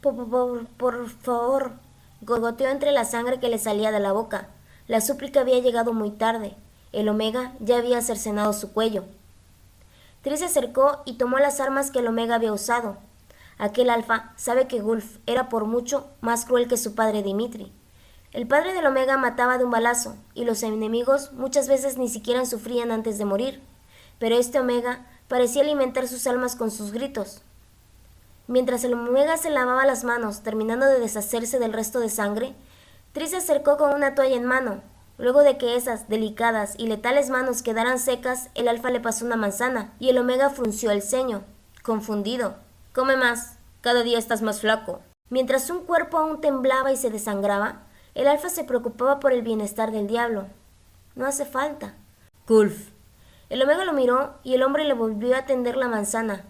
Por favor, gogoteó entre la sangre que le salía de la boca. La súplica había llegado muy tarde. El Omega ya había cercenado su cuello. Tris se acercó y tomó las armas que el Omega había usado. Aquel alfa sabe que Gulf era por mucho más cruel que su padre Dimitri. El padre del Omega mataba de un balazo, y los enemigos muchas veces ni siquiera sufrían antes de morir. Pero este Omega parecía alimentar sus almas con sus gritos. Mientras el Omega se lavaba las manos, terminando de deshacerse del resto de sangre, Tris se acercó con una toalla en mano. Luego de que esas delicadas y letales manos quedaran secas, el alfa le pasó una manzana, y el Omega frunció el ceño, confundido. Come más, cada día estás más flaco. Mientras un cuerpo aún temblaba y se desangraba, el alfa se preocupaba por el bienestar del diablo. No hace falta. Gulf. El Omega lo miró y el hombre le volvió a tender la manzana.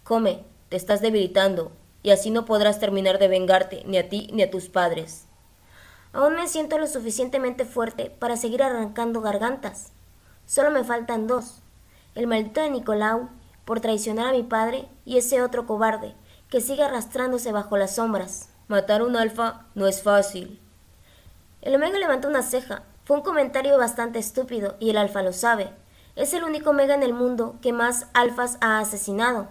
Come, te estás debilitando, y así no podrás terminar de vengarte, ni a ti ni a tus padres. Aún me siento lo suficientemente fuerte para seguir arrancando gargantas. Solo me faltan dos. El maldito de Nicolau, por traicionar a mi padre, y ese otro cobarde, que sigue arrastrándose bajo las sombras. Matar un alfa no es fácil. El Omega levantó una ceja. Fue un comentario bastante estúpido, y el alfa lo sabe. Es el único Omega en el mundo que más alfas ha asesinado.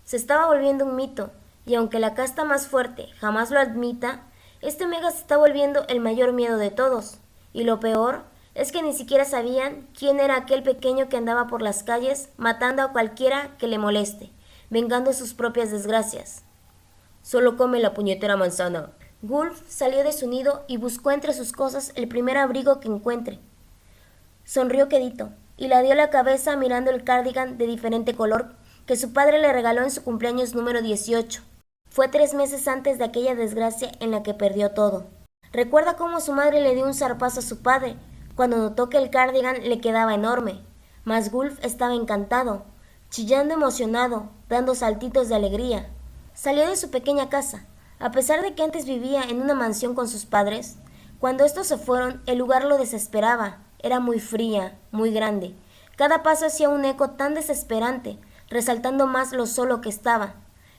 Se estaba volviendo un mito, y aunque la casta más fuerte jamás lo admita, este Omega se está volviendo el mayor miedo de todos. Y lo peor es que ni siquiera sabían quién era aquel pequeño que andaba por las calles matando a cualquiera que le moleste, vengando sus propias desgracias. Solo come la puñetera manzana. Gulf salió de su nido y buscó entre sus cosas el primer abrigo que encuentre. Sonrió quedito y ladeó la cabeza mirando el cardigan de diferente color que su padre le regaló en su cumpleaños número 18. Fue 3 meses antes de aquella desgracia en la que perdió todo. Recuerda cómo su madre le dio un zarpazo a su padre cuando notó que el cardigan le quedaba enorme. Mas Gulf estaba encantado, chillando emocionado, dando saltitos de alegría. Salió de su pequeña casa. A pesar de que antes vivía en una mansión con sus padres, cuando estos se fueron, el lugar lo desesperaba. Era muy fría, muy grande. Cada paso hacía un eco tan desesperante, resaltando más lo solo que estaba.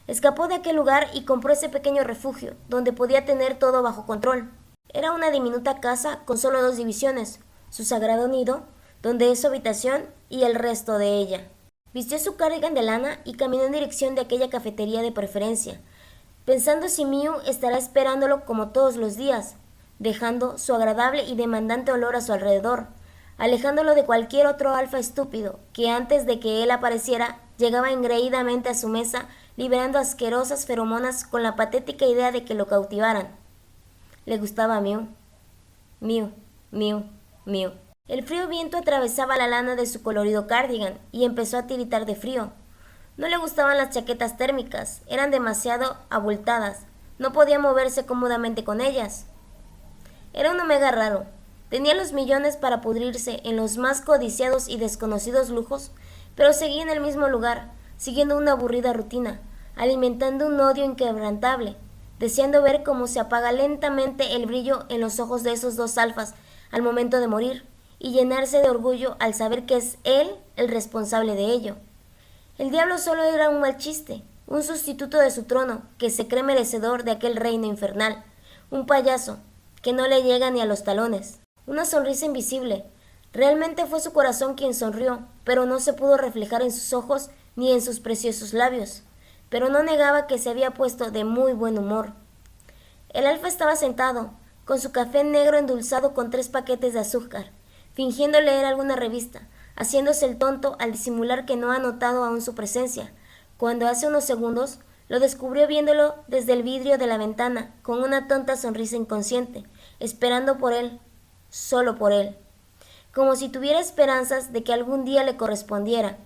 Escapó de aquel lugar y compró ese pequeño refugio, donde podía tener todo bajo control. Era una diminuta casa con solo 2 divisiones, su sagrado nido, donde es su habitación, y el resto de ella. Vistió su cardigan de lana y caminó en dirección de aquella cafetería de preferencia, pensando si Miu estará esperándolo como todos los días, dejando su agradable y demandante olor a su alrededor, alejándolo de cualquier otro alfa estúpido que antes de que él apareciera llegaba engreídamente a su mesa liberando asquerosas feromonas con la patética idea de que lo cautivaran. Le gustaba a Miu. Miu, Miu, Miu. El frío viento atravesaba la lana de su colorido cardigan y empezó a tiritar de frío. No le gustaban las chaquetas térmicas, eran demasiado abultadas, no podía moverse cómodamente con ellas. Era un Omega raro. Tenía los millones para pudrirse en los más codiciados y desconocidos lujos, pero seguía en el mismo lugar, siguiendo una aburrida rutina, alimentando un odio inquebrantable, deseando ver cómo se apaga lentamente el brillo en los ojos de esos 2 alfas al momento de morir, y llenarse de orgullo al saber que es él el responsable de ello. El diablo solo era un mal chiste, un sustituto de su trono que se cree merecedor de aquel reino infernal, un payaso que no le llega ni a los talones, una sonrisa invisible. Realmente fue su corazón quien sonrió, pero no se pudo reflejar en sus ojos ni en sus preciosos labios, pero no negaba que se había puesto de muy buen humor. El alfa estaba sentado, con su café negro endulzado con 3 paquetes de azúcar, fingiendo leer alguna revista, haciéndose el tonto al disimular que no ha notado aún su presencia, cuando hace unos segundos lo descubrió viéndolo desde el vidrio de la ventana, con una tonta sonrisa inconsciente, esperando por él, solo por él, como si tuviera esperanzas de que algún día le correspondiera.